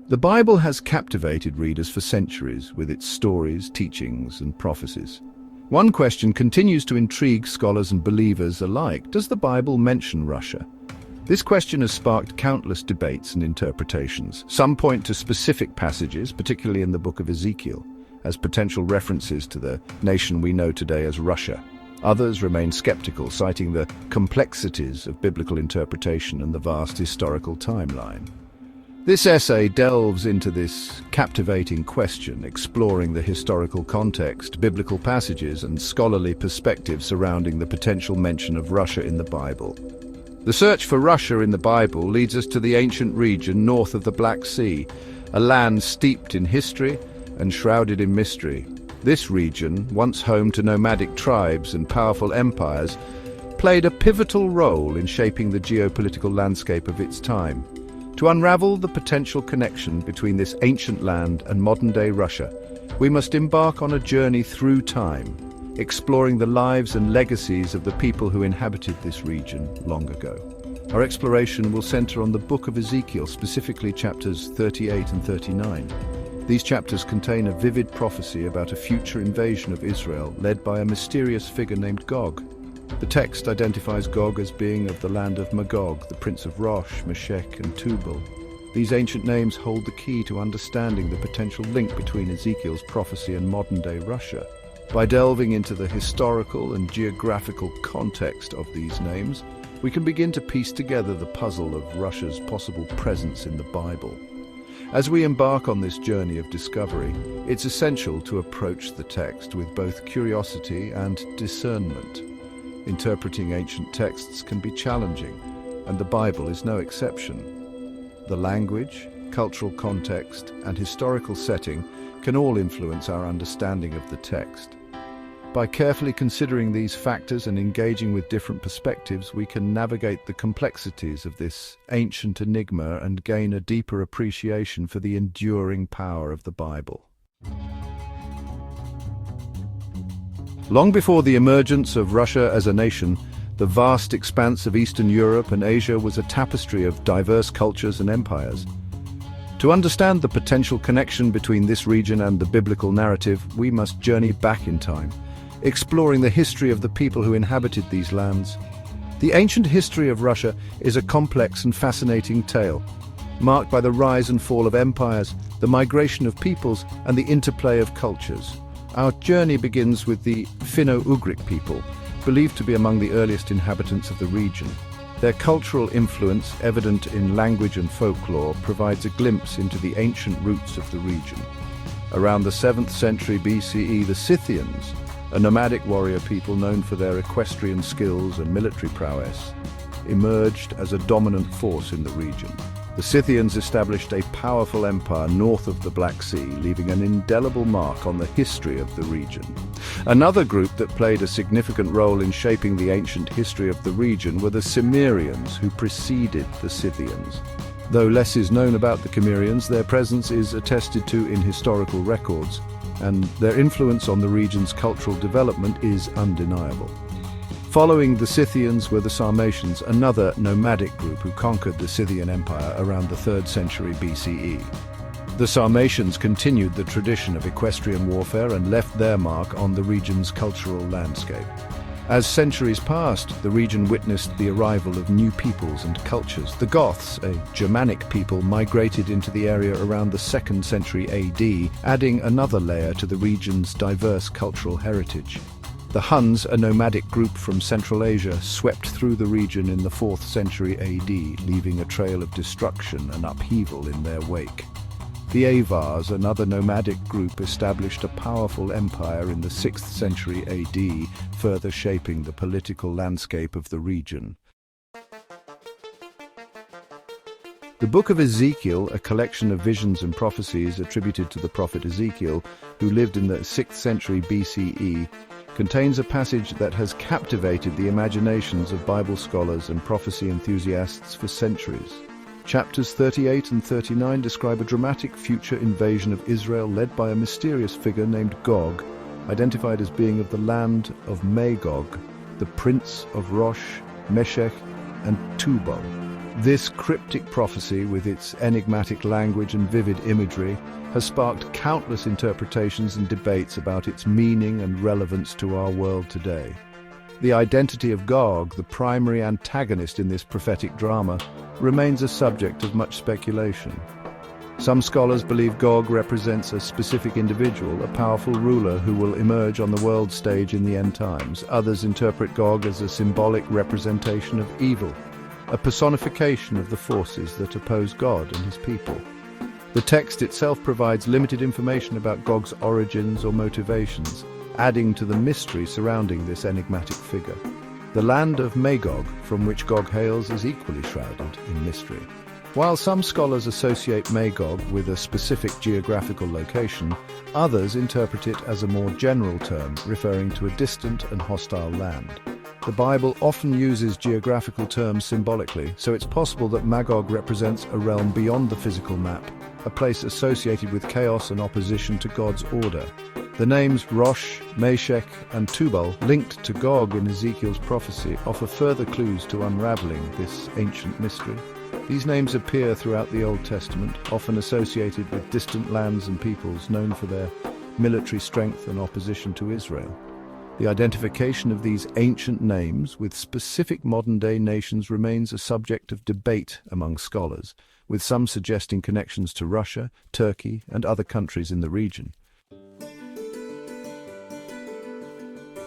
The Bible has captivated readers for centuries with its stories, teachings, and prophecies. One question continues to intrigue scholars and believers alike. Does the Bible mention Russia? This question has sparked countless debates and interpretations. Some point to specific passages, particularly in the book of Ezekiel, as potential references to the nation we know today as Russia. Others remain skeptical, citing the complexities of biblical interpretation and the vast historical timeline. This essay delves into this captivating question, exploring the historical context, biblical passages, and scholarly perspectives surrounding the potential mention of Russia in the Bible. The search for Russia in the Bible leads us to the ancient region north of the Black Sea, a land steeped in history and shrouded in mystery. This region, once home to nomadic tribes and powerful empires, played a pivotal role in shaping the geopolitical landscape of its time. To unravel the potential connection between this ancient land and modern-day Russia, we must embark on a journey through time, exploring the lives and legacies of the people who inhabited this region long ago. Our exploration will center on the book of Ezekiel, specifically chapters 38 and 39. These chapters contain a vivid prophecy about a future invasion of Israel led by a mysterious figure named Gog. The text identifies Gog as being of the land of Magog, the prince of Rosh, Meshech, and Tubal. These ancient names hold the key to understanding the potential link between Ezekiel's prophecy and modern-day Russia. By delving into the historical and geographical context of these names, we can begin to piece together the puzzle of Russia's possible presence in the Bible. As we embark on this journey of discovery, it's essential to approach the text with both curiosity and discernment. Interpreting ancient texts can be challenging, and the Bible is no exception. The language, cultural context, and historical setting can all influence our understanding of the text. By carefully considering these factors and engaging with different perspectives, we can navigate the complexities of this ancient enigma and gain a deeper appreciation for the enduring power of the Bible. Long before the emergence of Russia as a nation, the vast expanse of Eastern Europe and Asia was a tapestry of diverse cultures and empires. To understand the potential connection between this region and the biblical narrative, we must journey back in time, exploring the history of the people who inhabited these lands. The ancient history of Russia is a complex and fascinating tale, marked by the rise and fall of empires, the migration of peoples, and the interplay of cultures. Our journey begins with the Finno-Ugric people, believed to be among the earliest inhabitants of the region. Their cultural influence, evident in language and folklore, provides a glimpse into the ancient roots of the region. Around the 7th century BCE, the Scythians, a nomadic warrior people known for their equestrian skills and military prowess, emerged as a dominant force in the region. The Scythians established a powerful empire north of the Black Sea, leaving an indelible mark on the history of the region. Another group that played a significant role in shaping the ancient history of the region were the Cimmerians, who preceded the Scythians. Though less is known about the Cimmerians, their presence is attested to in historical records, and their influence on the region's cultural development is undeniable. Following the Scythians were the Sarmatians, another nomadic group who conquered the Scythian Empire around the 3rd century BCE. The Sarmatians continued the tradition of equestrian warfare and left their mark on the region's cultural landscape. As centuries passed, the region witnessed the arrival of new peoples and cultures. The Goths, a Germanic people, migrated into the area around the 2nd century AD, adding another layer to the region's diverse cultural heritage. The Huns, a nomadic group from Central Asia, swept through the region in the 4th century AD, leaving a trail of destruction and upheaval in their wake. The Avars, another nomadic group, established a powerful empire in the 6th century AD, further shaping the political landscape of the region. The book of Ezekiel, a collection of visions and prophecies attributed to the prophet Ezekiel, who lived in the 6th century BCE, contains a passage that has captivated the imaginations of Bible scholars and prophecy enthusiasts for centuries. Chapters 38 and 39 describe a dramatic future invasion of Israel led by a mysterious figure named Gog, identified as being of the land of Magog, the prince of Rosh, Meshech, and Tubal. This cryptic prophecy, with its enigmatic language and vivid imagery, has sparked countless interpretations and debates about its meaning and relevance to our world today. The identity of Gog, the primary antagonist in this prophetic drama, remains a subject of much speculation. Some scholars believe Gog represents a specific individual, a powerful ruler who will emerge on the world stage in the end times. Others interpret Gog as a symbolic representation of evil, a personification of the forces that oppose God and his people. The text itself provides limited information about Gog's origins or motivations, adding to the mystery surrounding this enigmatic figure. The land of Magog, from which Gog hails, is equally shrouded in mystery. While some scholars associate Magog with a specific geographical location, others interpret it as a more general term, referring to a distant and hostile land. The Bible often uses geographical terms symbolically, so it's possible that Magog represents a realm beyond the physical map, a place associated with chaos and opposition to God's order. The names Rosh, Meshech, and Tubal, linked to Gog in Ezekiel's prophecy, offer further clues to unraveling this ancient mystery. These names appear throughout the Old Testament, often associated with distant lands and peoples known for their military strength and opposition to Israel. The identification of these ancient names with specific modern-day nations remains a subject of debate among scholars, with some suggesting connections to Russia, Turkey, and other countries in the region.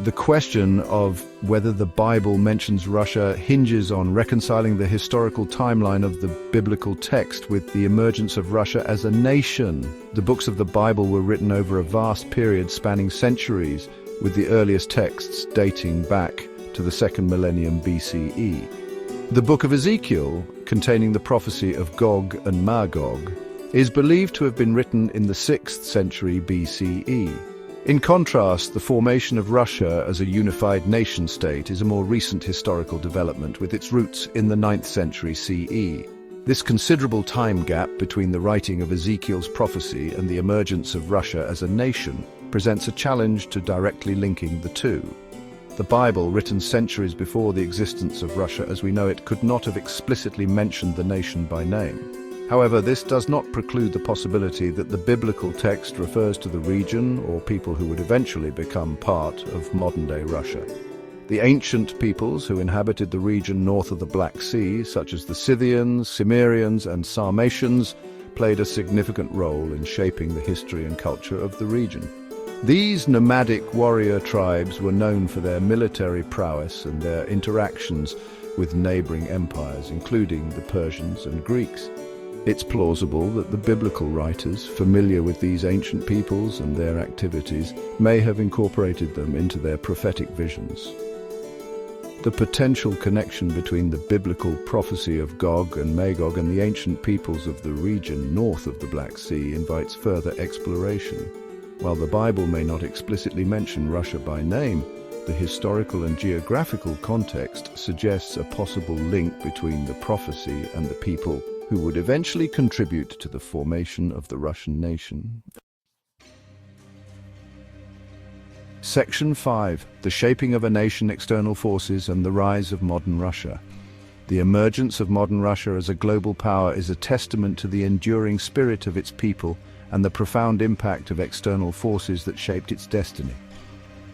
The question of whether the Bible mentions Russia hinges on reconciling the historical timeline of the biblical text with the emergence of Russia as a nation. The books of the Bible were written over a vast period spanning centuries, with the earliest texts dating back to the second millennium BCE. The book of Ezekiel, containing the prophecy of Gog and Magog, is believed to have been written in the 6th century BCE. In contrast, the formation of Russia as a unified nation-state is a more recent historical development, with its roots in the 9th century CE. This considerable time gap between the writing of Ezekiel's prophecy and the emergence of Russia as a nation presents a challenge to directly linking the two. The Bible, written centuries before the existence of Russia as we know it, could not have explicitly mentioned the nation by name. However, this does not preclude the possibility that the biblical text refers to the region or people who would eventually become part of modern-day Russia. The ancient peoples who inhabited the region north of the Black Sea, such as the Scythians, Cimmerians, and Sarmatians, played a significant role in shaping the history and culture of the region. These nomadic warrior tribes were known for their military prowess and their interactions with neighboring empires, including the Persians and Greeks. It's plausible that the biblical writers, familiar with these ancient peoples and their activities, may have incorporated them into their prophetic visions. The potential connection between the biblical prophecy of Gog and Magog and the ancient peoples of the region north of the Black Sea invites further exploration. While the Bible may not explicitly mention Russia by name, the historical and geographical context suggests a possible link between the prophecy and the people who would eventually contribute to the formation of the Russian nation. Section 5. The Shaping of a Nation, External Forces, and the Rise of Modern Russia. The emergence of modern Russia as a global power is a testament to the enduring spirit of its people and the profound impact of external forces that shaped its destiny.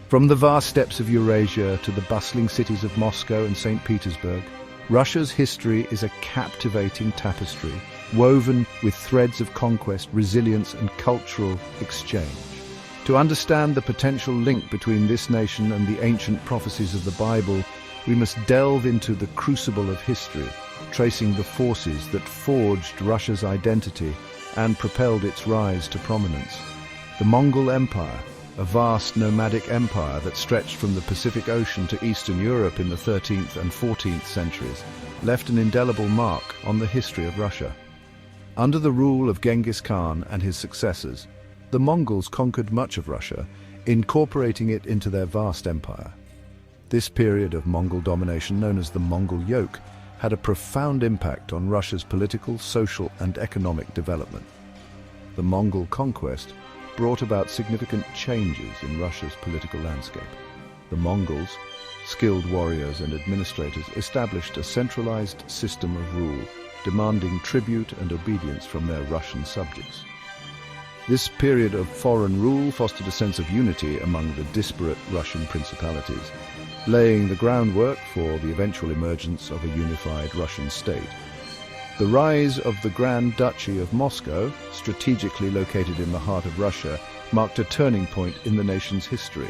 From the vast steppes of Eurasia to the bustling cities of Moscow and St. Petersburg, Russia's history is a captivating tapestry, woven with threads of conquest, resilience, and cultural exchange. To understand the potential link between this nation and the ancient prophecies of the Bible, we must delve into the crucible of history, tracing the forces that forged Russia's identity and propelled its rise to prominence. The Mongol Empire, a vast nomadic empire that stretched from the Pacific Ocean to Eastern Europe in the 13th and 14th centuries, left an indelible mark on the history of Russia. Under the rule of Genghis Khan and his successors, the Mongols conquered much of Russia, incorporating it into their vast empire. This period of Mongol domination, known as the Mongol Yoke, had a profound impact on Russia's political, social, and economic development. The Mongol conquest brought about significant changes in Russia's political landscape. The Mongols, skilled warriors and administrators established a centralized system of rule, demanding tribute and obedience from their Russian subjects. This period of foreign rule fostered a sense of unity among the disparate Russian principalities, laying the groundwork for the eventual emergence of a unified Russian state. The rise of the Grand Duchy of Moscow, strategically located in the heart of Russia, marked a turning point in the nation's history.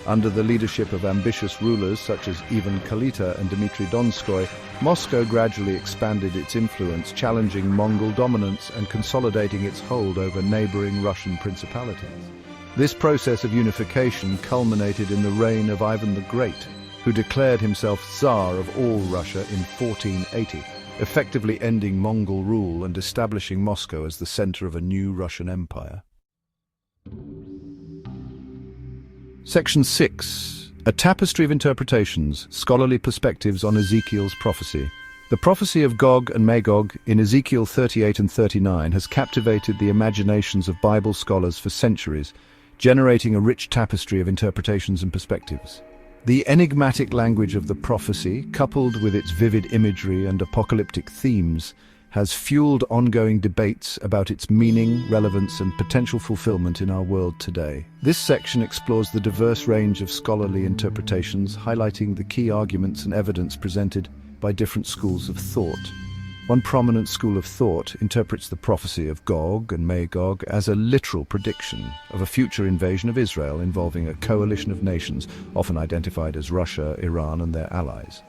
Under the leadership of ambitious rulers such as Ivan Kalita and Dmitry Donskoy, Moscow gradually expanded its influence, challenging Mongol dominance and consolidating its hold over neighboring Russian principalities. This process of unification culminated in the reign of Ivan the Great, who declared himself Tsar of all Russia in 1480, effectively ending Mongol rule and establishing Moscow as the center of a new Russian empire. Section 6. A tapestry of interpretations, scholarly perspectives on Ezekiel's prophecy. The prophecy of Gog and Magog in Ezekiel 38 and 39 has captivated the imaginations of Bible scholars for centuries, generating a rich tapestry of interpretations and perspectives. The enigmatic language of the prophecy, coupled with its vivid imagery and apocalyptic themes, has fueled ongoing debates about its meaning, relevance, and potential fulfillment in our world today. This section explores the diverse range of scholarly interpretations, highlighting the key arguments and evidence presented by different schools of thought. One prominent school of thought interprets the prophecy of Gog and Magog as a literal prediction of a future invasion of Israel involving a coalition of nations, often identified as Russia, Iran, and their allies.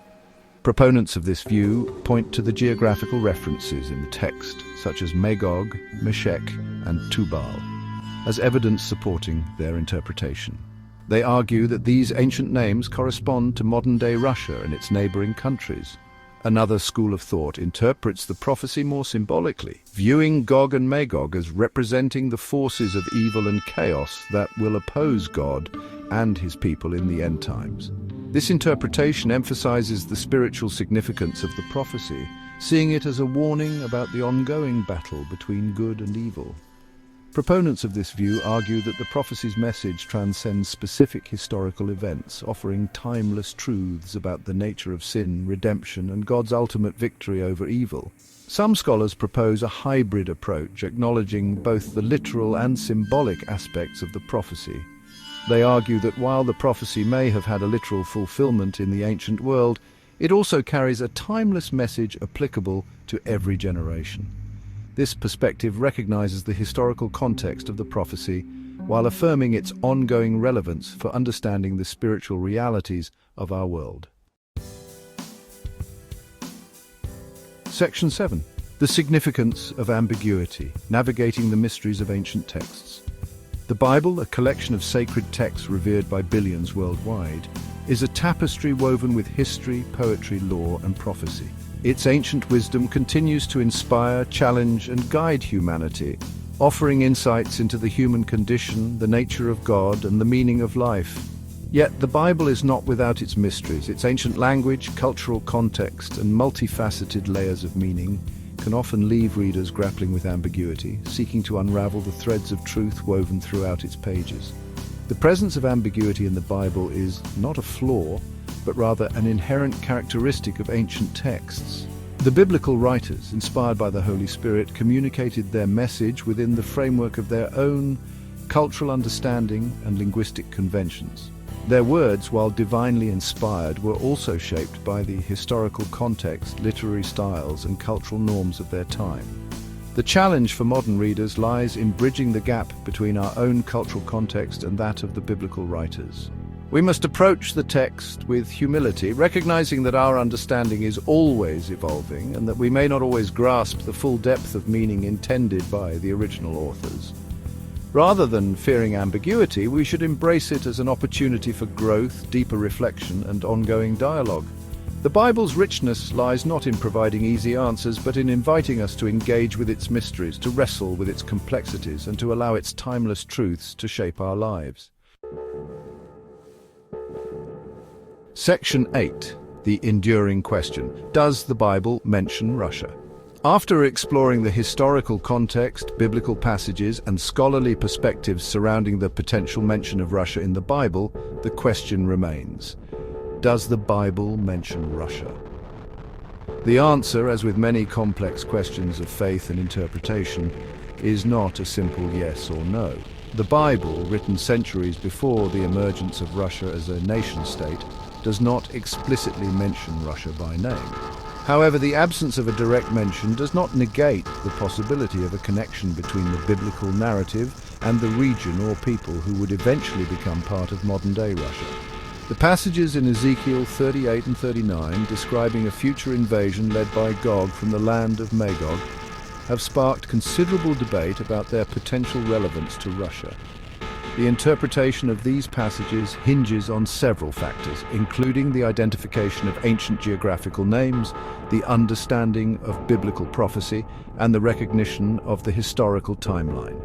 Proponents of this view point to the geographical references in the text, such as Magog, Meshech, and Tubal, as evidence supporting their interpretation. They argue that these ancient names correspond to modern-day Russia and its neighboring countries. Another school of thought interprets the prophecy more symbolically, viewing Gog and Magog as representing the forces of evil and chaos that will oppose God and his people in the end times. This interpretation emphasizes the spiritual significance of the prophecy, seeing it as a warning about the ongoing battle between good and evil. Proponents of this view argue that the prophecy's message transcends specific historical events, offering timeless truths about the nature of sin, redemption, and God's ultimate victory over evil. Some scholars propose a hybrid approach, acknowledging both the literal and symbolic aspects of the prophecy. They argue that while the prophecy may have had a literal fulfillment in the ancient world, it also carries a timeless message applicable to every generation. This perspective recognizes the historical context of the prophecy, while affirming its ongoing relevance for understanding the spiritual realities of our world. Section 7. The significance of ambiguity, navigating the mysteries of ancient texts. The Bible, a collection of sacred texts revered by billions worldwide, is a tapestry woven with history, poetry, law, and prophecy. Its ancient wisdom continues to inspire, challenge, and guide humanity, offering insights into the human condition, the nature of God, and the meaning of life. Yet the Bible is not without its mysteries. Its ancient language, cultural context, and multifaceted layers of meaning can often leave readers grappling with ambiguity, seeking to unravel the threads of truth woven throughout its pages. The presence of ambiguity in the Bible is not a flaw, but rather an inherent characteristic of ancient texts. The biblical writers, inspired by the Holy Spirit, communicated their message within the framework of their own cultural understanding and linguistic conventions. Their words, while divinely inspired, were also shaped by the historical context, literary styles, and cultural norms of their time. The challenge for modern readers lies in bridging the gap between our own cultural context and that of the biblical writers. We must approach the text with humility, recognizing that our understanding is always evolving and that we may not always grasp the full depth of meaning intended by the original authors. Rather than fearing ambiguity, we should embrace it as an opportunity for growth, deeper reflection, and ongoing dialogue. The Bible's richness lies not in providing easy answers, but in inviting us to engage with its mysteries, to wrestle with its complexities, and to allow its timeless truths to shape our lives. Section 8. The enduring question. Does the Bible mention Russia? After exploring the historical context, biblical passages, and scholarly perspectives surrounding the potential mention of Russia in the Bible, the question remains: Does the Bible mention Russia? The answer, as with many complex questions of faith and interpretation, is not a simple yes or no. The Bible, written centuries before the emergence of Russia as a nation-state, does not explicitly mention Russia by name. However, the absence of a direct mention does not negate the possibility of a connection between the biblical narrative and the region or people who would eventually become part of modern-day Russia. The passages in Ezekiel 38 and 39 describing a future invasion led by Gog from the land of Magog have sparked considerable debate about their potential relevance to Russia. The interpretation of these passages hinges on several factors, including the identification of ancient geographical names, the understanding of biblical prophecy, and the recognition of the historical timeline.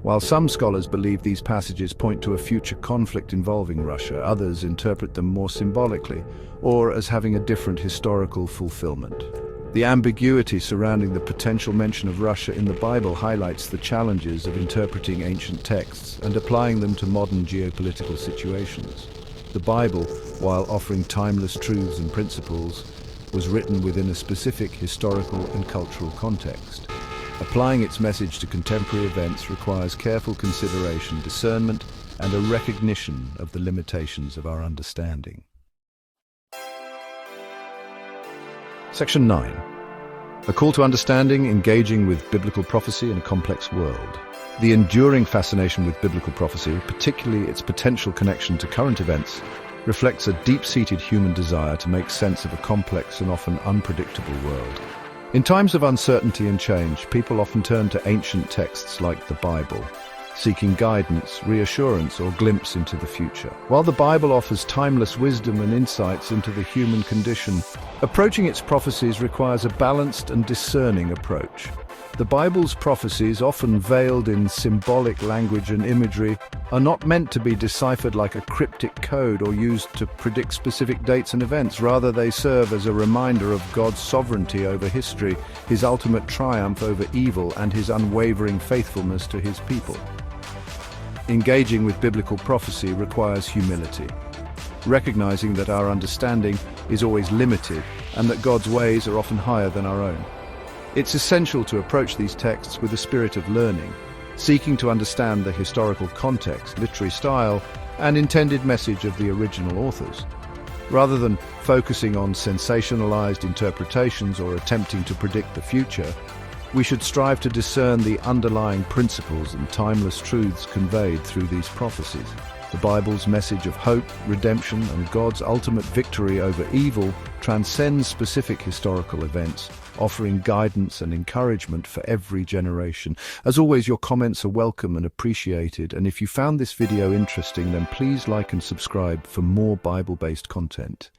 While some scholars believe these passages point to a future conflict involving Russia, others interpret them more symbolically or as having a different historical fulfillment. The ambiguity surrounding the potential mention of Russia in the Bible highlights the challenges of interpreting ancient texts and applying them to modern geopolitical situations. The Bible, while offering timeless truths and principles, was written within a specific historical and cultural context. Applying its message to contemporary events requires careful consideration, discernment, and a recognition of the limitations of our understanding. Section 9. A call to understanding, engaging with biblical prophecy in a complex world. The enduring fascination with biblical prophecy, particularly its potential connection to current events, reflects a deep-seated human desire to make sense of a complex and often unpredictable world. In times of uncertainty and change, people often turn to ancient texts like the Bible, seeking guidance, reassurance, or glimpse into the future. While the Bible offers timeless wisdom and insights into the human condition, approaching its prophecies requires a balanced and discerning approach. The Bible's prophecies, often veiled in symbolic language and imagery, are not meant to be deciphered like a cryptic code or used to predict specific dates and events. Rather, they serve as a reminder of God's sovereignty over history, His ultimate triumph over evil, and His unwavering faithfulness to His people. Engaging with biblical prophecy requires humility, recognizing that our understanding is always limited and that God's ways are often higher than our own. It's essential to approach these texts with a spirit of learning, seeking to understand the historical context, literary style, and intended message of the original authors. Rather than focusing on sensationalized interpretations or attempting to predict the future, we should strive to discern the underlying principles and timeless truths conveyed through these prophecies. The Bible's message of hope, redemption, and God's ultimate victory over evil transcends specific historical events, offering guidance and encouragement for every generation. As always, your comments are welcome and appreciated, and if you found this video interesting, then please like and subscribe for more Bible-based content.